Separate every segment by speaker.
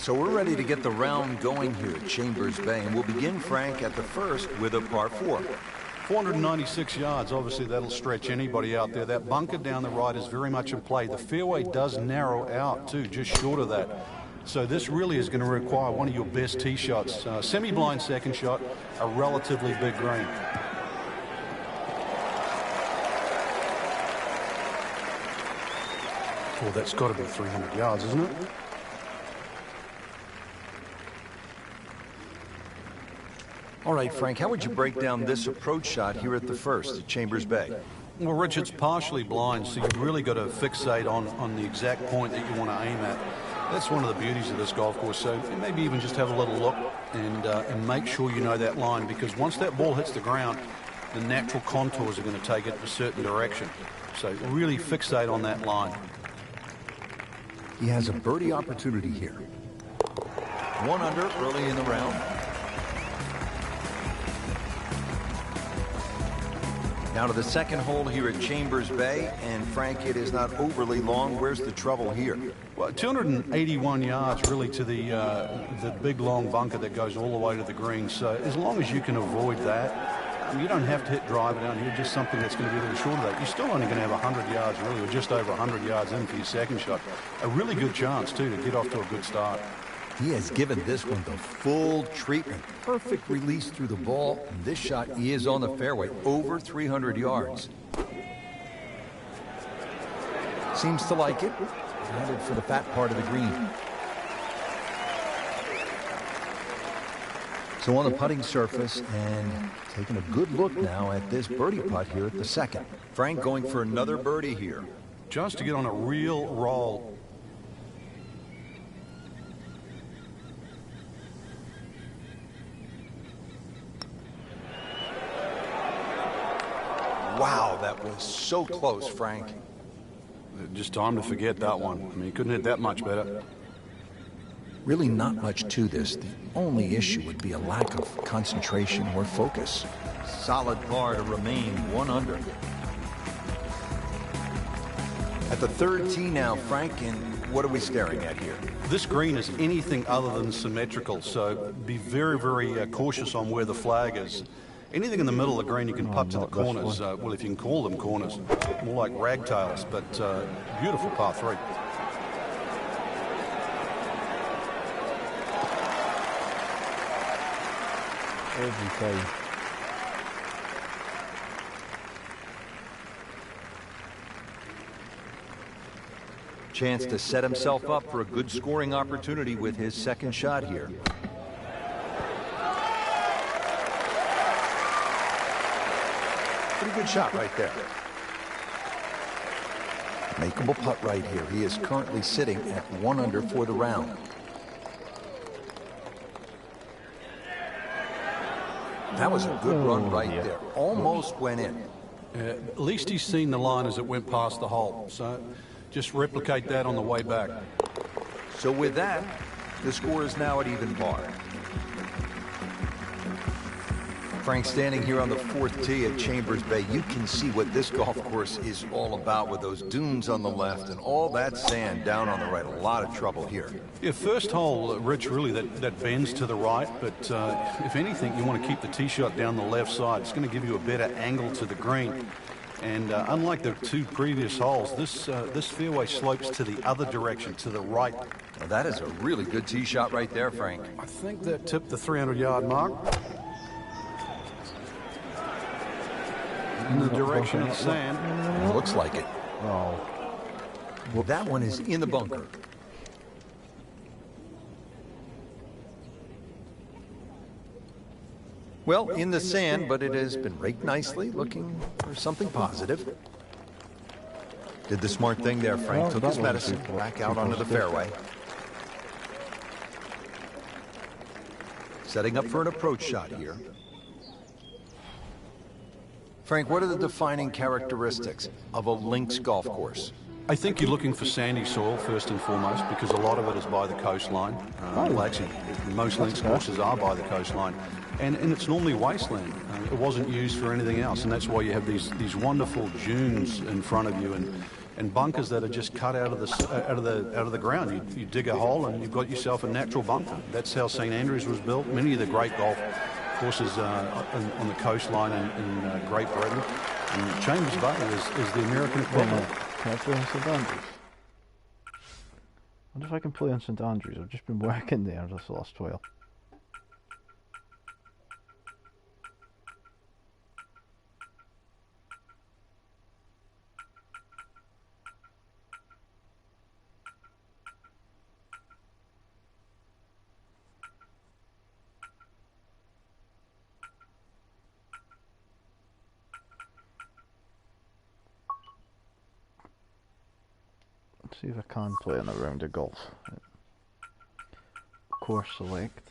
Speaker 1: So we're ready to get the round going here at Chambers Bay, and we'll begin, Frank, at the first with a par 4.
Speaker 2: 496 yards, obviously that'll stretch anybody out there. That bunker down the right is very much in play. The fairway does narrow out too, just short of that. So this really is going to require one of your best tee shots. Semi-blind second shot, a relatively big green. Oh, that's got to be 300 yards, isn't it?
Speaker 1: All right, Frank, how would you break down this approach shot here at the first at Chambers Bay?
Speaker 2: Well, Rich, it's partially blind, so you've really got to fixate on the exact point that you want to aim at. That's one of the beauties of this golf course. So maybe even just have a little look and make sure you know that line, because once that ball hits the ground, the natural contours are going to take it in a certain direction. So really fixate on that line.
Speaker 1: He has a birdie opportunity here. 1 under early in the round. Now to the second hole here at Chambers Bay, and Frank, it is not overly long. Where's the trouble here?
Speaker 2: Well, 281 yards really to the big long bunker that goes all the way to the green. So as long as you can avoid that, you don't have to hit driver down here, just something that's going to be a little short of that. You're still only going to have 100 yards really, or just over 100 yards in for your second shot. A really good chance too to get off to a good start.
Speaker 1: He has given this one the full treatment. Perfect release through the ball. And this shot, he is on the fairway, over 300 yards. Seems to like it. Headed for the fat part of the green. So on the putting surface, and taking a good look now at this birdie putt here at the second. Frank going for another birdie here.
Speaker 2: Just to get on a real roll.
Speaker 1: Wow, that was so close, Frank.
Speaker 2: Just time to forget that one. I mean, he couldn't hit that much better.
Speaker 1: Really not much to this. The only issue would be a lack of concentration or focus. Solid par to remain 1 under. At the third tee now, Frank, and what are we staring at here?
Speaker 2: This green is anything other than symmetrical, so be very, very cautious on where the flag is. Anything in the middle of the green you can putt to the corners. Well, if you can call them corners, more like ragtails, but beautiful par 3.
Speaker 3: Everything.
Speaker 1: Chance to set himself up for a good scoring opportunity with his second shot here. Pretty good shot right there. Makeable putt right here. He is currently sitting at 1 under for the round. That was a good run right there. Almost went in.
Speaker 2: At least he's seen the line as it went past the hole. So just replicate that on the way back.
Speaker 1: So with that, the score is now at even par. Frank, standing here on the fourth tee at Chambers Bay, you can see what this golf course is all about with those dunes on the left and all that sand down on the right. A lot of trouble here.
Speaker 2: Yeah, first hole, Rich, really that bends to the right, but if anything, you want to keep the tee shot down the left side. It's going to give you a better angle to the green. And unlike the 2 previous holes, this fairway slopes to the other direction, to the right.
Speaker 1: Well, that is a really good tee shot right there, Frank.
Speaker 2: I think that tipped the 300-yard mark. In the direction of sand.
Speaker 1: It looks like it.
Speaker 3: Oh.
Speaker 1: Well, that one is in the bunker. Well, in the sand, but it has been raked nicely, looking for something positive. Did the smart thing there, Frank. Took his medicine back out onto the fairway. Setting up for an approach shot here. Frank, what are the defining characteristics of a Lynx golf course?
Speaker 2: I think you're looking for sandy soil first and foremost, because a lot of it is by the coastline. Well, actually, most Lynx courses are by the coastline. And it's normally wasteland. It wasn't used for anything else, and that's why you have these wonderful dunes in front of you. And and bunkers that are just cut out of the ground. You dig a hole and you've got yourself a natural bunker. That's how St Andrews was built. Many of the great golf courses on the coastline in Great Britain, and Chambers Bay is the American equivalent.
Speaker 3: Can I play on St Andrews? I wonder if I can play on St Andrews. I've just been working there. I've just lost 12. See if I can play on a round of golf. Course select.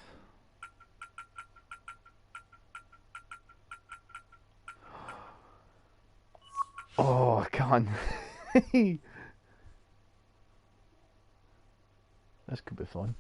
Speaker 3: Oh, I can't. This could be fun.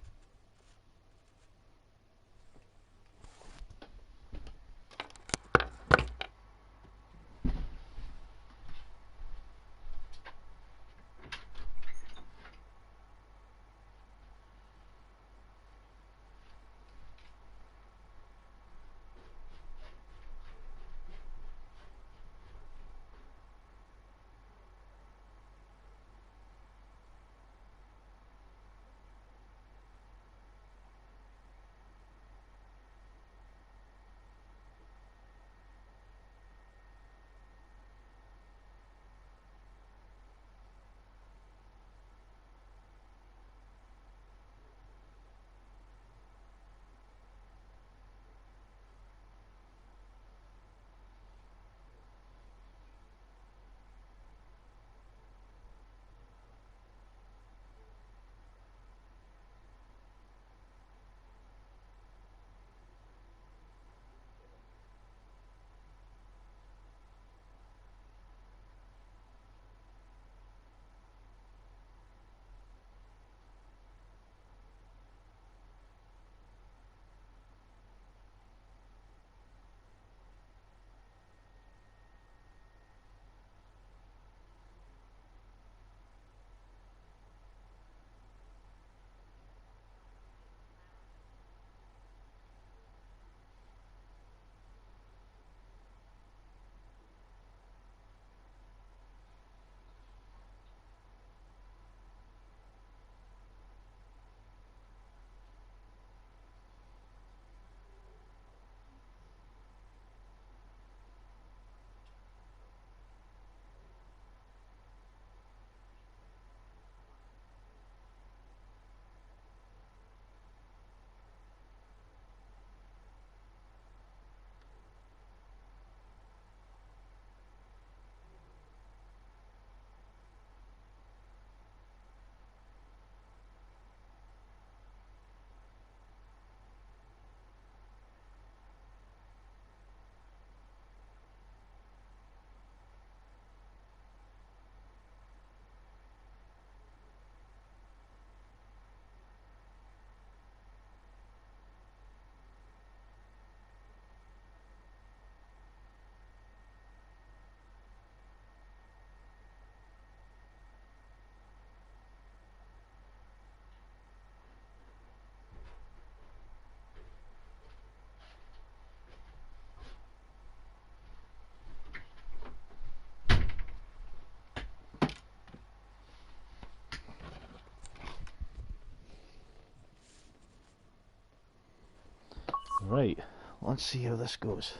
Speaker 3: Right, let's see how this goes.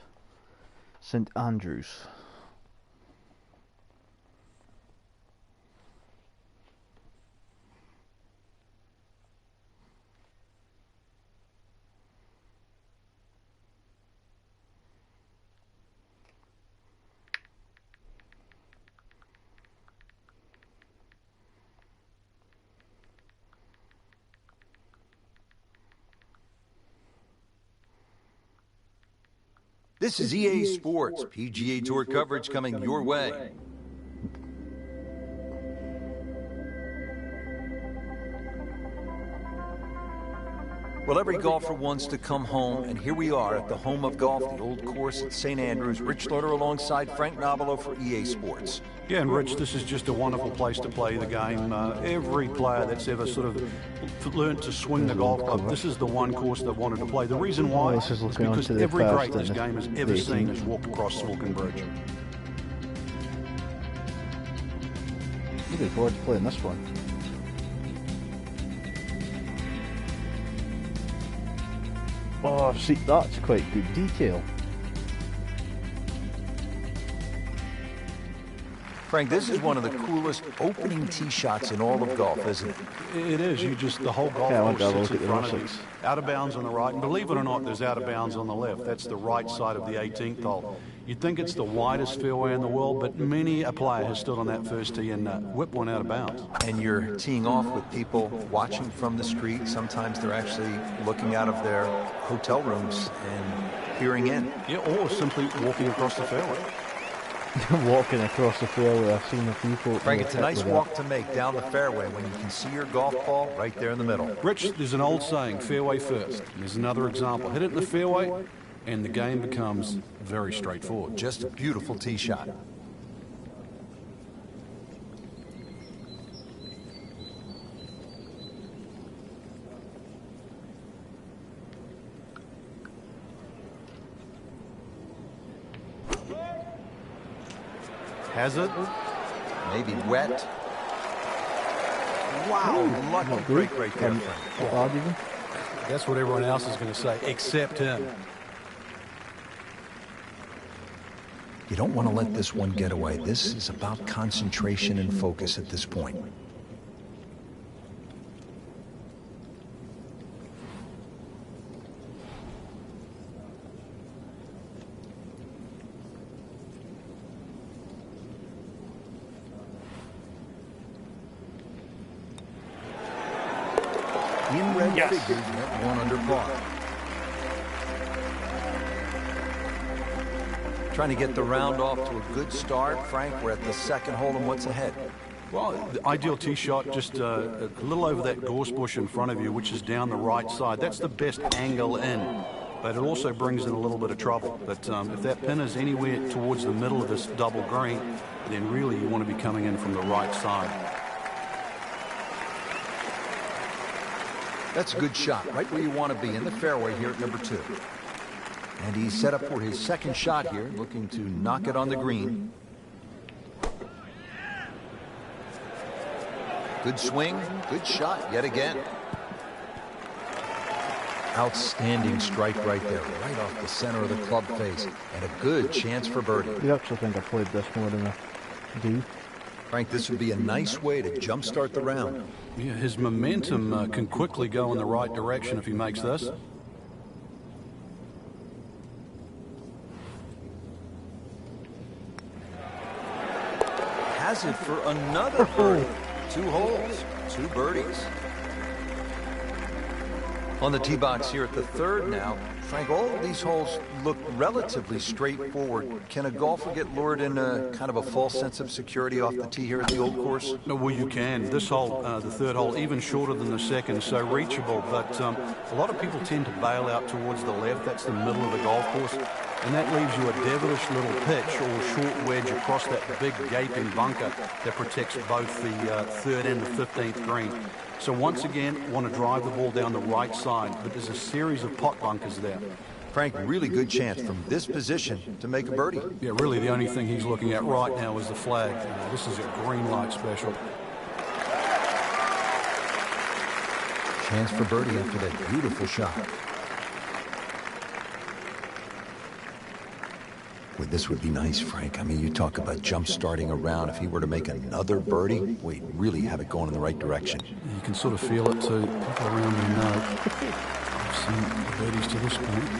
Speaker 3: St Andrews.
Speaker 1: This is EA Sports, PGA Tour coverage coming your way. Well, every golfer wants to come home, and here we are at the home of golf, the old course at St. Andrews. Rich Loader alongside Frank Nobilo for EA Sports.
Speaker 2: Yeah, and Rich, this is just a wonderful place to play the game. Every player that's ever sort of learned to swing the golf club, this is the one course they wanted to play. The reason why is because every great this game has ever seen has walked across Smoking Bridge.
Speaker 3: Looking forward to playing this one. Oh, see, that's quite good detail.
Speaker 1: Frank, this is one of the coolest opening tee shots in all of golf, isn't it?
Speaker 2: It is. You just, the whole golf course sits in front of you. Out of bounds on the right, and believe it or not, there's out of bounds on the left. That's the right side of the 18th hole. You'd think it's the widest fairway in the world, but many a player has stood on that first tee and whipped one out of bounds.
Speaker 1: And you're teeing off with people watching from the street. Sometimes they're actually looking out of their hotel rooms and peering in.
Speaker 2: Yeah, or simply walking across the fairway.
Speaker 3: Walking across the fairway, I've seen the people.
Speaker 1: Frank, it's a nice walk to make down the fairway when you can see your golf ball right there in the middle.
Speaker 2: Rich, there's an old saying, fairway first. There's another example. Hit it in the fairway, and the game becomes very straightforward.
Speaker 1: Just a beautiful tee shot.
Speaker 2: Has it?
Speaker 1: Maybe wet. Wow, lucky break right there, Frank.
Speaker 2: That's what everyone else is going to say, except him.
Speaker 1: You don't want to let this one get away. This is about concentration and focus at this point. In red figures at 1 under par. Trying to get the round off to a good start. Frank, we're at the second hole, and what's ahead?
Speaker 2: Well, the ideal tee shot just a little over that gorse bush in front of you, which is down the right side. That's the best angle in, but it also brings in a little bit of trouble. But if that pin is anywhere towards the middle of this double green, then really you want to be coming in from the right side.
Speaker 1: That's a good shot, right where you want to be, in the fairway here at number 2. And he's set up for his second shot here, looking to knock it on the green. Good swing, good shot yet again. Outstanding strike right there, right off the center of the club face, and a good chance for birdie.
Speaker 3: You actually think I played this more than I do?
Speaker 1: Frank, this would be a nice way to jumpstart the round.
Speaker 2: Yeah, his momentum can quickly go in the right direction if he makes this.
Speaker 1: Has it for another birdie. 2 holes, 2 birdies. On the tee box here at the 3rd now. Frank, all of these holes look relatively straightforward. Can a golfer get lured in kind of a false sense of security off the tee here at the old course?
Speaker 2: No, well, you can. This hole, the 3rd hole, even shorter than the 2nd, so reachable. But a lot of people tend to bail out towards the left. That's the middle of the golf course. And that leaves you a devilish little pitch or short wedge across that big gaping bunker that protects both the 3rd and the 15th green. So once again, want to drive the ball down the right side, but there's a series of pot bunkers there.
Speaker 1: Frank, really good chance from this position to make a birdie.
Speaker 2: Yeah, really the only thing he's looking at right now is the flag. This is a green light special.
Speaker 1: Chance for birdie after that beautiful shot. Well, this would be nice, Frank. I mean, you talk about jump-starting a round. If he were to make another birdie, we'd really have it going in the right direction.
Speaker 2: You can sort of feel it too. People around me know. I've seen the birdies to this point.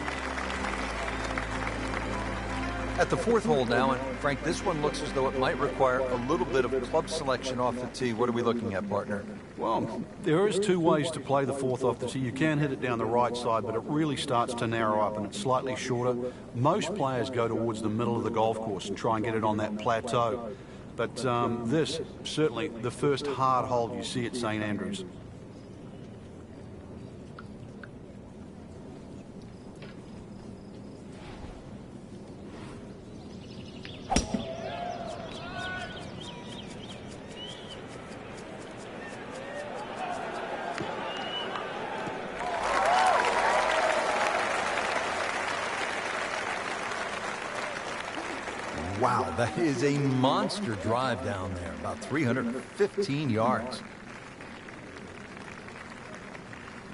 Speaker 1: At the 4th hole now, and Frank, this one looks as though it might require a little bit of club selection off the tee. What are we looking at, partner?
Speaker 2: Well, there is 2 ways to play the 4th off the tee. You can hit it down the right side, but it really starts to narrow up and it's slightly shorter. Most players go towards the middle of the golf course and try and get it on that plateau. But this, certainly the first hard hole you see at St. Andrews.
Speaker 1: That is a monster drive down there, about 315 yards.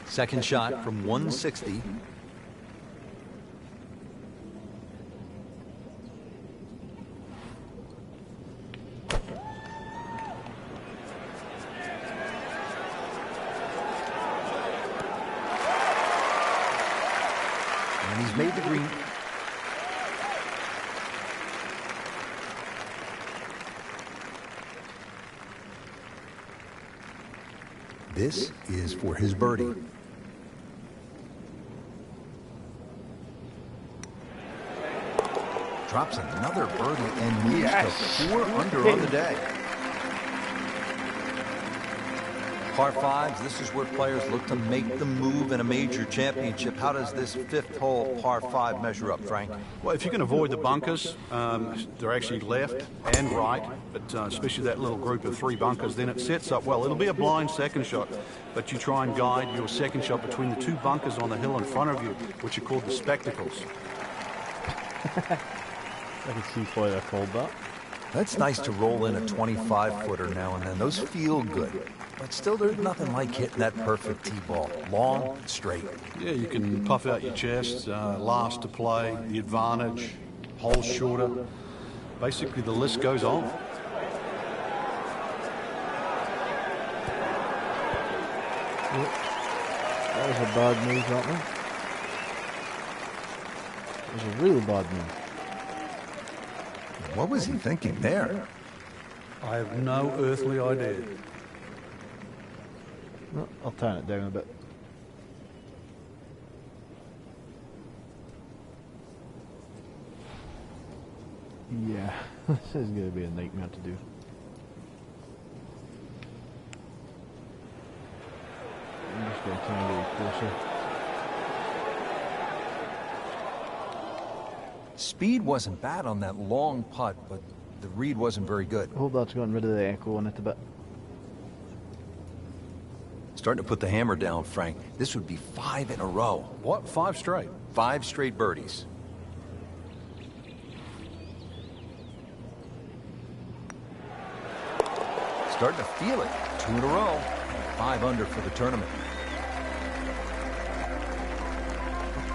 Speaker 1: Second shot from 160. And he's made the green. This is for his birdie. Drops another birdie and moves to 4 under on the day. Par fives, this is where players look to make the move in a major championship. How does this fifth hole par five measure up, Frank?
Speaker 2: Well, if you can avoid the bunkers, they're actually left and right, but especially that little group of 3 bunkers, then it sets up well. It'll be a blind second shot, but you try and guide your second shot between the 2 bunkers on the hill in front of you, which are called the spectacles.
Speaker 3: I can see why they're called that.
Speaker 1: That's nice to roll in a 25-footer now and then. Those feel good. But still, there's nothing like hitting that perfect tee ball. Long and straight.
Speaker 2: Yeah, you can puff out your chest, last to play, the advantage, hole shorter. Basically, the list goes on.
Speaker 3: Yep. That was a bad move, that one. It was a really bad move.
Speaker 1: What was he thinking there?
Speaker 2: I have no earthly idea.
Speaker 3: No, I'll turn it down a bit. Yeah, this is going to be a nightmare to do. I'm just going to try and get closer.
Speaker 1: Speed wasn't bad on that long putt, but the read wasn't very good.
Speaker 3: I hope that's gotten rid of the echo on it a bit.
Speaker 1: Starting to put the hammer down, Frank. This would be 5 in a row.
Speaker 2: What? 5 straight?
Speaker 1: 5 straight birdies. Starting to feel it. 2 in a row. 5 under for the tournament.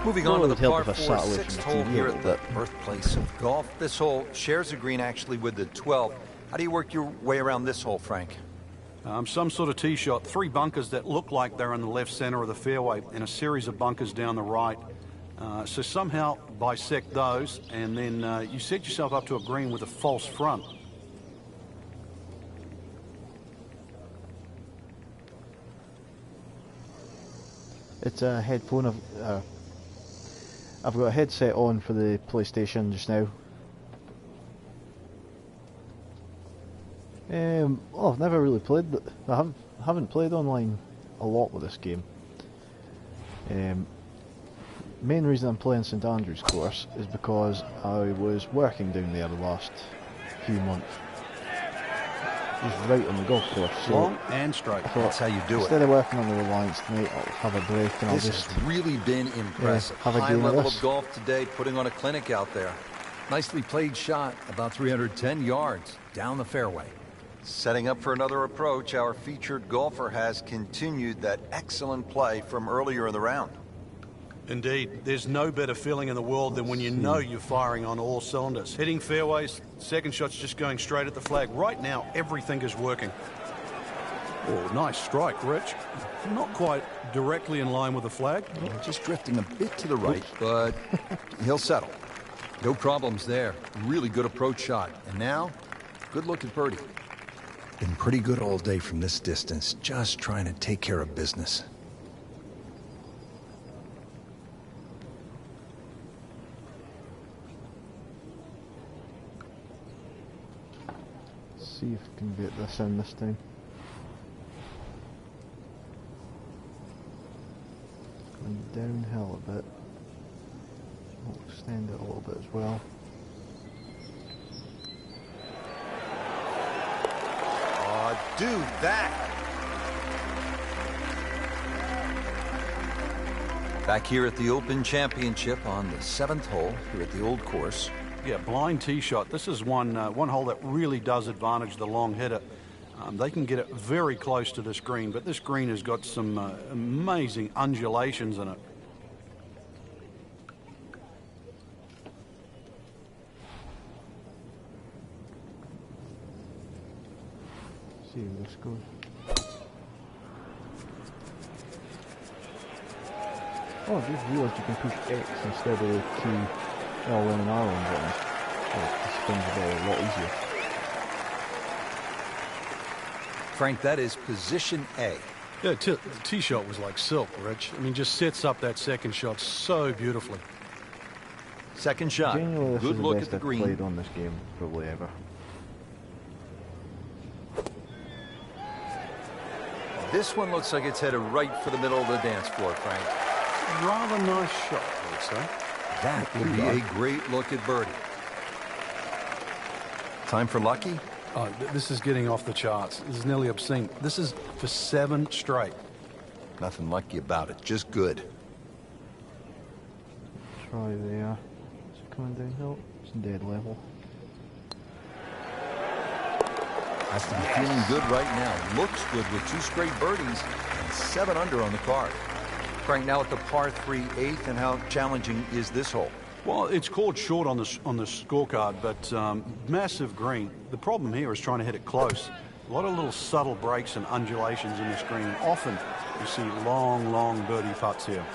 Speaker 1: Moving on to the par 4 6th hole here at the birthplace of golf. This hole shares a green actually with the 12th. How do you work your way around this hole, Frank?
Speaker 2: Some sort of tee shot, 3 bunkers that look like they're in the left center of the fairway and a series of bunkers down the right. So somehow bisect those and then you set yourself up to a green with a false front.
Speaker 3: It's a headphone. I've got a headset on for the PlayStation just now. Oh, I've never really played. I haven't played online a lot with this game. Main reason I'm playing St Andrews course is because I was working down there the last few months. Just right on the golf course. So
Speaker 2: long and straight.
Speaker 1: That's how you do it.
Speaker 3: Instead of working on the Reliance tonight, I'll have a break and I'll
Speaker 1: This
Speaker 3: just
Speaker 1: has really been impressive.
Speaker 3: have a
Speaker 1: High
Speaker 3: game of
Speaker 1: level
Speaker 3: this.
Speaker 1: of golf today, putting on a clinic out there. Nicely played shot, about 310 yards down the fairway. Setting up for another approach, our featured golfer has continued that excellent play from earlier in the round.
Speaker 2: Indeed, there's no better feeling in the world than when you know you're firing on all cylinders. Hitting fairways, second shot's just going straight at the flag. Right now, everything is working. Oh, nice strike, Rich. Not quite directly in line with the flag.
Speaker 1: Just drifting a bit to the right, but he'll settle. No problems there. Really good approach shot. And now, good look at birdie. Been pretty good all day from this distance, just trying to take care of business.
Speaker 3: see if I can get this in this time. Going downhill a bit. I'll extend it a little bit as well.
Speaker 1: Oh, do that! Back here at the Open Championship on the 7th hole here at the Old Course.
Speaker 2: Yeah, blind tee shot. This is one hole that really does advantage the long hitter. They can get it very close to this green, but this green has got some amazing undulations in it.
Speaker 3: See where this goes. Oh, I just realised you can push X instead of the key L1 and R1 buttons. Oh, it spins the ball a lot easier.
Speaker 1: Frank, that is position A.
Speaker 2: Yeah, the tee shot was like silk, Rich. I mean, just sets up that second shot so beautifully.
Speaker 1: Second shot.
Speaker 3: Genuinely, this
Speaker 1: Good
Speaker 3: is the
Speaker 1: look
Speaker 3: best
Speaker 1: at the
Speaker 3: I've
Speaker 1: green.
Speaker 3: played on this game, probably ever.
Speaker 1: This one looks like it's headed right for the middle of the dance floor, Frank.
Speaker 2: Rather nice shot, I would say.
Speaker 1: That would be a great look at birdie. Time for lucky?
Speaker 2: Oh, this is getting off the charts. This is nearly obscene. This is for 7 straight.
Speaker 1: Nothing lucky about it, just good.
Speaker 3: Try there. Is it coming downhill? It's dead level.
Speaker 1: Has to be feeling good right now. Looks good with 2 straight birdies and 7 under on the card. Frank, now at the par 3 8th, and how challenging is this hole?
Speaker 2: Well, it's called short on the scorecard, but massive green. The problem here is trying to hit it close. A lot of little subtle breaks and undulations in this green. Often you see long, long birdie putts here.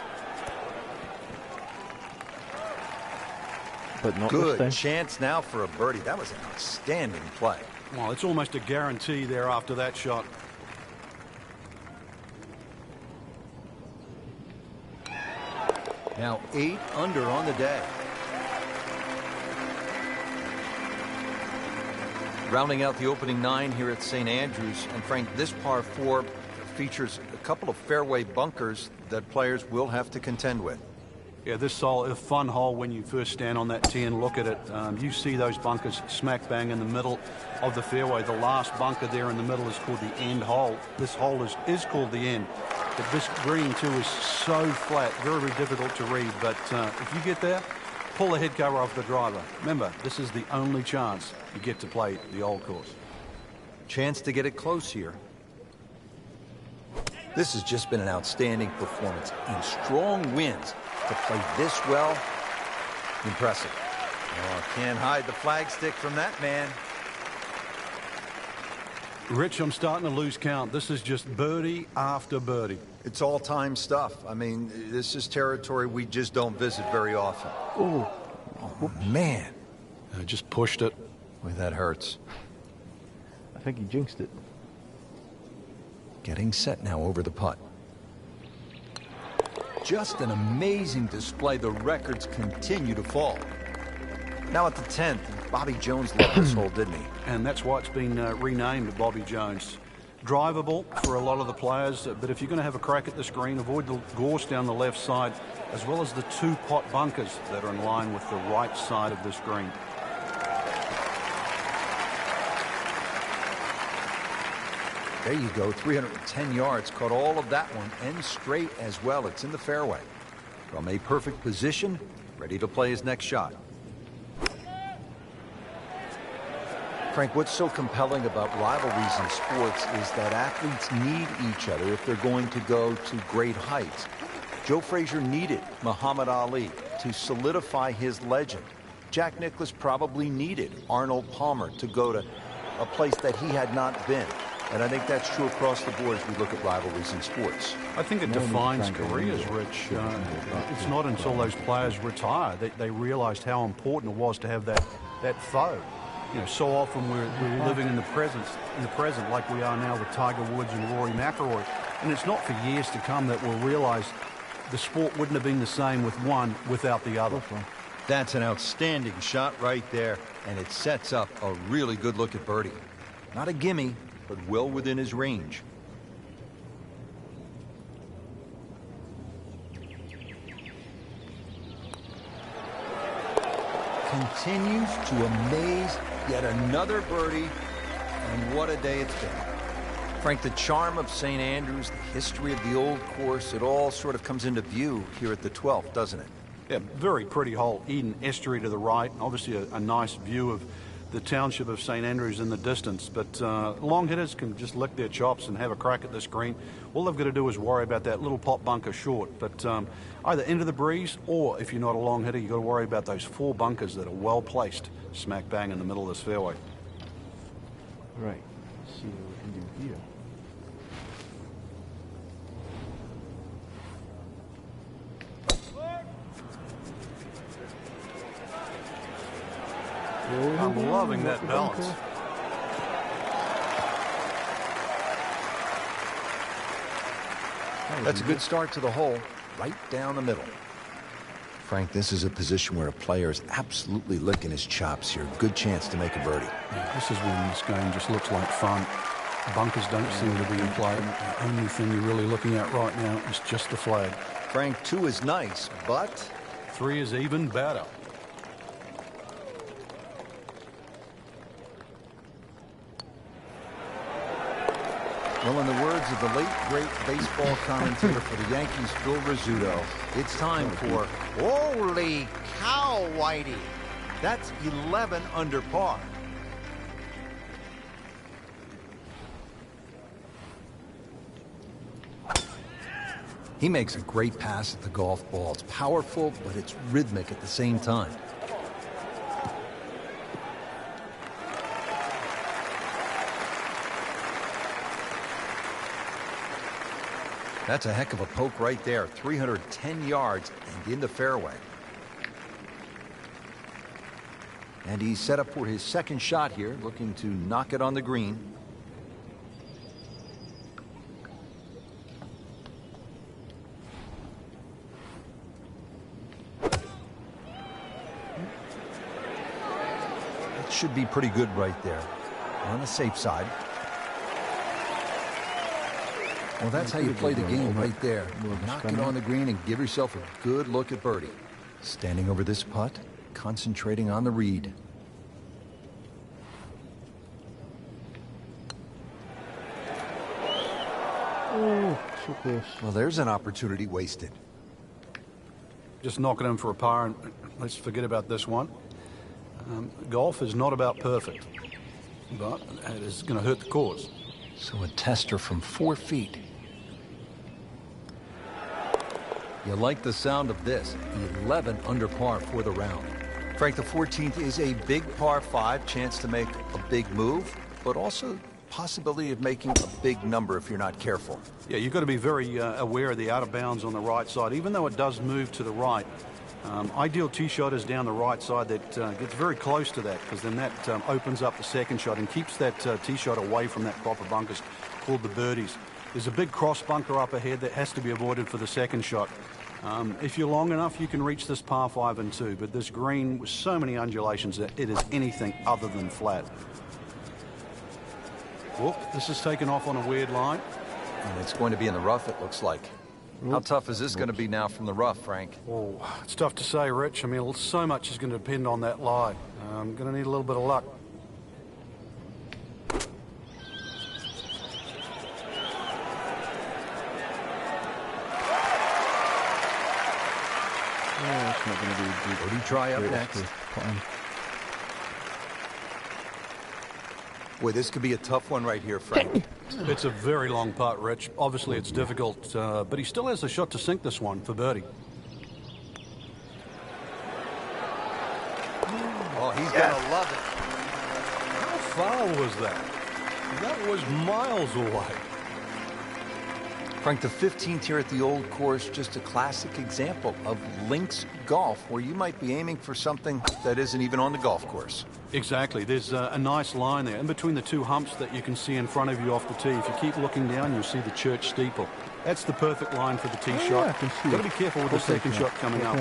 Speaker 3: But not this
Speaker 1: Good
Speaker 3: time.
Speaker 1: chance now for a birdie. That was an outstanding play.
Speaker 2: Well, it's almost a guarantee there after that shot.
Speaker 1: Now 8 under on the day. Rounding out the opening 9 here at St. Andrews. And Frank, this par 4 features a couple of fairway bunkers that players will have to contend with.
Speaker 2: Yeah, this is a fun hole when you first stand on that tee and look at it. You see those bunkers smack bang in the middle of the fairway. The last bunker there in the middle is called the end hole. This hole is called the end. But this green, too, is so flat, very, very difficult to read. But if you get there, pull the head cover off the driver. Remember, this is the only chance you get to play the old course.
Speaker 1: Chance to get it close here. This has just been an outstanding performance in strong winds. To play this well, impressive. Oh, can't hide the flagstick from that man.
Speaker 2: Rich, I'm starting to lose count. This is just birdie after birdie.
Speaker 1: It's all-time stuff. I mean, this is territory we just don't visit very often. Oh man.
Speaker 2: I just pushed it.
Speaker 1: Boy, that hurts.
Speaker 3: I think he jinxed it.
Speaker 1: Getting set now over the putt. Just an amazing display. The records continue to fall. Now at the 10th, Bobby Jones loved this hole, didn't he?
Speaker 2: And that's why it's been renamed Bobby Jones. Drivable for a lot of the players, but if you're going to have a crack at this green, avoid the gorse down the left side, as well as the 2 pot bunkers that are in line with the right side of this green.
Speaker 1: There you go, 310 yards. Caught all of that one, and straight as well. It's in the fairway. From a perfect position, ready to play his next shot. Frank, what's so compelling about rivalries in sports is that athletes need each other if they're going to go to great heights. Joe Frazier needed Muhammad Ali to solidify his legend. Jack Nicklaus probably needed Arnold Palmer to go to a place that he had not been. And I think that's true across the board as we look at rivalries in sports.
Speaker 2: I think it defines careers, Rich. It's not until those players retire that they realized how important it was to have that foe. You know, so often we're living in the present like we are now with Tiger Woods and Rory McIlroy. And it's not for years to come that we'll realize the sport wouldn't have been the same with one without the other.
Speaker 1: That's an outstanding shot right there, and it sets up a really good look at birdie. Not a gimme, but well within his range. Continues to amaze. Yet another birdie, and what a day it's been. Frank, the charm of St. Andrews, the history of the old course, it all sort of comes into view here at the 12th, doesn't it?
Speaker 2: Yeah, very pretty hole. Eden Estuary to the right. Obviously a nice view of the township of St Andrews in the distance. But long hitters can just lick their chops and have a crack at this green. All they've got to do is worry about that little pot bunker short. But either into the breeze, or if you're not a long hitter, you've got to worry about those 4 bunkers that are well placed smack bang in the middle of this fairway.
Speaker 3: Right, let's see what we can do here.
Speaker 2: I'm loving that balance.
Speaker 1: That's a good start to the hole, right down the middle. Frank, this is a position where a player is absolutely licking his chops here. Good chance to make a birdie.
Speaker 2: Yeah, this is when this game just looks like fun. Bunkers don't seem to be in play. The only thing you're really looking at right now is just the flag.
Speaker 1: Frank, 2 is nice, but
Speaker 2: 3 is even better.
Speaker 1: well, in the words of the late, great baseball commentator for the Yankees, Phil Rizzuto, it's time for holy cow, Whitey. That's 11 under par. He makes a great pass at the golf ball. It's powerful, but it's rhythmic at the same time. That's a heck of a poke right there. 310 yards and in the fairway. And he's set up for his second shot here, looking to knock it on the green. It should be pretty good right there. On the safe side. Well, that's how you play the game right there. Knock it on the green and give yourself a good look at birdie. Standing over this putt, concentrating on the read.
Speaker 3: Oh, so close.
Speaker 1: Well, there's an opportunity wasted.
Speaker 2: Just knock it in for a par, and let's forget about this one. Golf is not about perfect, but it is going to hurt the cause.
Speaker 1: So a tester from 4 feet. You like the sound of this. 11 under par for the round. Frank, the 14th is a big par 5, chance to make a big move, but also possibility of making a big number if you're not careful.
Speaker 2: Yeah, you've got to be very aware of the out of bounds on the right side, even though it does move to the right. Ideal tee shot is down the right side that gets very close to that, because then that opens up the second shot and keeps that tee shot away from that crop of bunkers called the birdies. There's a big cross bunker up ahead that has to be avoided for the second shot. If you're long enough, you can reach this par 5 and 2, but this green with so many undulations that it is anything other than flat. Whoop, this is taken off on a weird line.
Speaker 1: And it's going to be in the rough, it looks like. How tough is this going to be now from the rough, Frank?
Speaker 2: Oh, it's tough to say, Rich. I mean, so much is going to depend on that lie. I'm going to need a little bit of luck.
Speaker 3: Oh, it's not going to be a good.
Speaker 1: Birdie try up next. Boy, this could be a tough one right here, Frank.
Speaker 2: It's a very long putt, Rich. Obviously, it's difficult, but he still has a shot to sink this one for birdie.
Speaker 1: Oh, he's going to love it.
Speaker 2: How far was that? That was miles away.
Speaker 1: Frank, the 15th here at the old course, just a classic example of Lynx golf, where you might be aiming for something that isn't even on the golf course.
Speaker 2: Exactly. There's a nice line there in between the 2 humps that you can see in front of you off the tee. If you keep looking down, you'll see the church steeple. That's the perfect line for the tee shot.
Speaker 3: Yeah, I can see
Speaker 2: Got to be careful with the second shot coming up.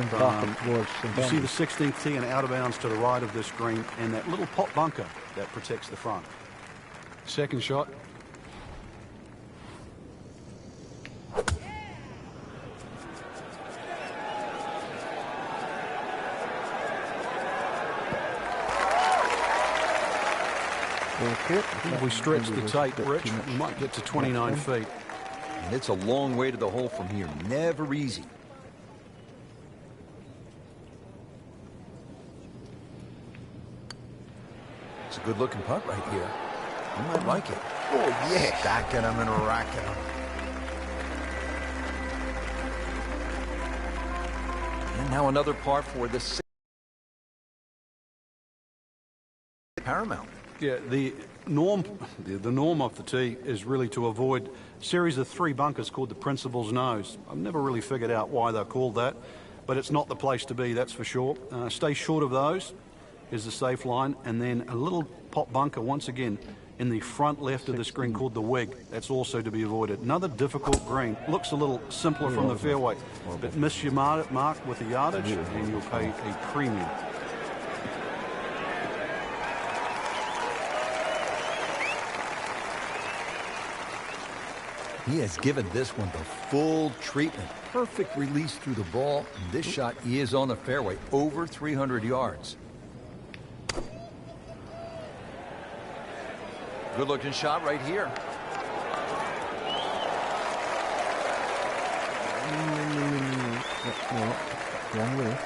Speaker 2: You see the
Speaker 3: the
Speaker 2: 16th tee and out of bounds to the right of this green, and that little pot bunker that protects the front. Second shot. If we stretch the tape, Rich, we might get to 29 feet.
Speaker 1: And it's a long way to the hole from here. Never easy. Good-looking putt right here. You might like it.
Speaker 4: Oh, yeah.
Speaker 1: Stacking them and racking them. And now another par for the sixth. Paramount.
Speaker 2: Yeah, the norm off the tee is really to avoid a series of 3 bunkers called the Principal's Nose. I've never really figured out why they're called that, but it's not the place to be, that's for sure. Stay short of those is the safe line, and then a little pop bunker once again in the front left of the screen called the Wig. That's also to be avoided. Another difficult green. Looks a little simpler from the fairway, but miss your mark with the yardage and you'll pay a premium.
Speaker 1: He has given this one the full treatment. Perfect release through the ball. And this shot is on the fairway, over 300 yards. Good-looking shot right here.
Speaker 3: Wrong way.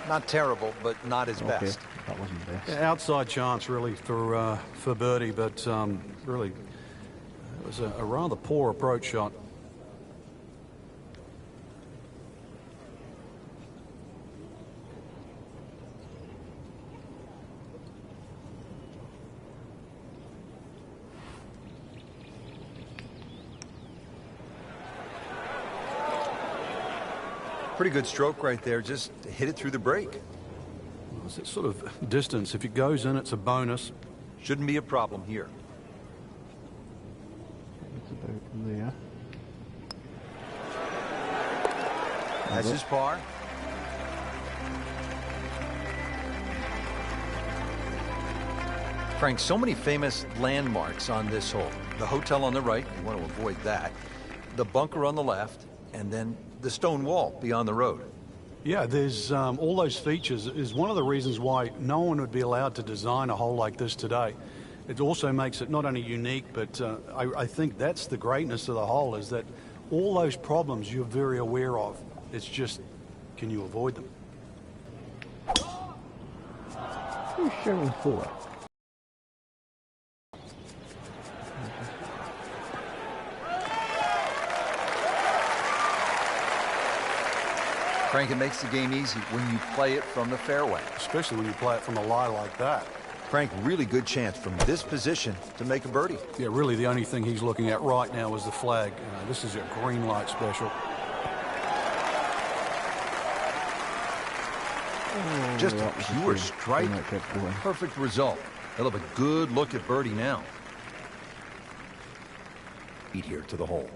Speaker 1: Not terrible, but not his best.
Speaker 3: That wasn't best.
Speaker 2: Yeah, outside chance really for birdie, but really it was a rather poor approach shot.
Speaker 1: Pretty good stroke right there. Just hit it through the break.
Speaker 2: Well, it's that sort of distance. If it goes in, it's a bonus.
Speaker 1: Shouldn't be a problem here.
Speaker 3: It's about there.
Speaker 1: That's his par. Frank, so many famous landmarks on this hole. The hotel on the right, you want to avoid that. The bunker on the left, and then the stone wall beyond the road.
Speaker 2: Yeah, there's all those features is one of the reasons why no one would be allowed to design a hole like this today. It also makes it not only unique, but I think that's the greatness of the hole, is that all those problems you're very aware of. It's just, can you avoid them?
Speaker 3: Who's showing for?
Speaker 1: Frank, it makes the game easy when you play it from the fairway.
Speaker 2: Especially when you play it from a lie like that.
Speaker 1: Frank, really good chance from this position to make a birdie.
Speaker 2: Yeah, really the only thing he's looking at right now is the flag. This is a green light special.
Speaker 1: Just a pure strike. Perfect result. He'll have a good look at birdie now. Beat here to the hole.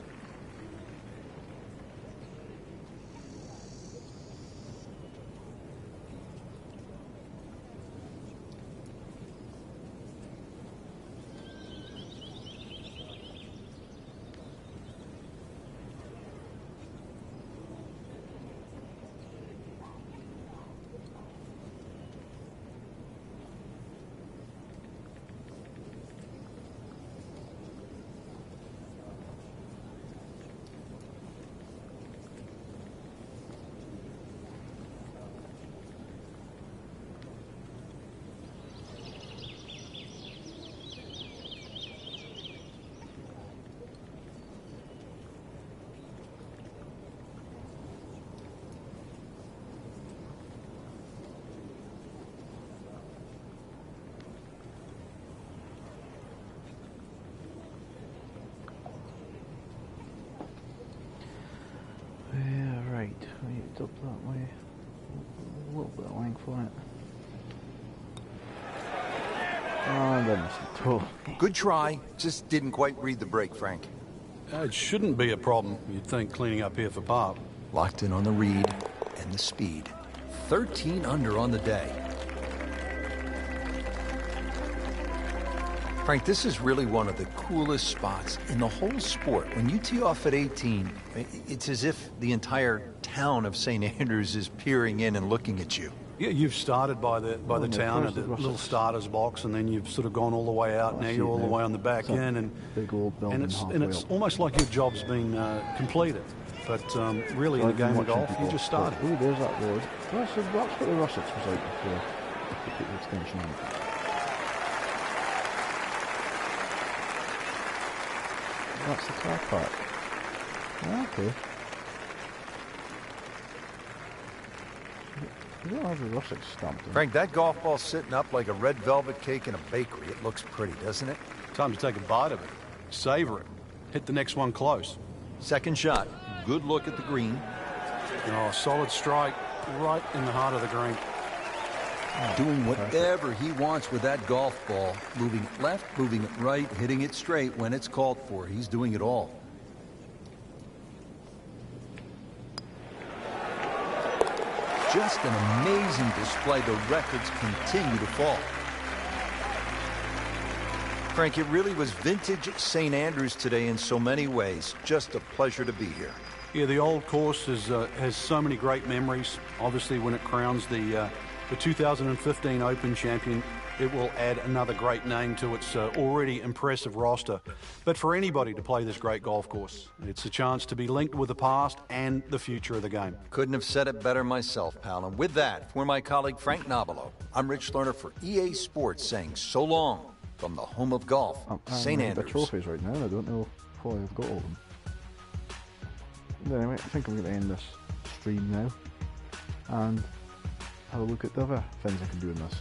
Speaker 3: Up that way, a little bit of length on it. Oh, that missed the toe.
Speaker 1: Good try, just didn't quite read the break, Frank.
Speaker 2: It shouldn't be a problem, you'd think, cleaning up here for par.
Speaker 1: Locked in on the read and the speed. 13 under on the day. Frank, this is really one of the coolest spots in the whole sport. When you tee off at 18, it's as if the entire town of St. Andrews is peering in and looking at you.
Speaker 2: Yeah, you've started by the town at the little starter's box, and then you've sort of gone all the way out. Now you're all the way on the back end, and it's almost like your job's been completed. But really, in the game of golf, you just started.
Speaker 3: Oh, there's that road. That's what the Russets was like before. They put the extension on. That's the car park. Ah, okay. You don't have the Russet stamped in.
Speaker 1: Frank, that golf ball's sitting up like a red velvet cake in a bakery. It looks pretty, doesn't it?
Speaker 2: Time to take a bite of it. Savor it. Hit the next one close.
Speaker 1: Second shot. Good look at the green.
Speaker 2: Oh, solid strike right in the heart of the green.
Speaker 1: Doing whatever he wants with that golf ball. Moving it left, moving it right, hitting it straight when it's called for. He's doing it all. Just an amazing display. The records continue to fall. Frank, it really was vintage St. Andrews today in so many ways. Just a pleasure to be here.
Speaker 2: Yeah, the old course has so many great memories. Obviously, when it crowns the 2015 Open champion, it will add another great name to its already impressive roster. But for anybody to play this great golf course, it's a chance to be linked with the past and the future of the game.
Speaker 1: Couldn't have said it better myself, pal. And with that, for my colleague Frank Nobilo, I'm Rich Lerner for EA Sports saying so long from the home of golf, St. Andrews.
Speaker 3: The trophies right now, and I don't know why I've got all of them. But anyway, I think I'm going to end this stream now and have a look at the other things I can do in this.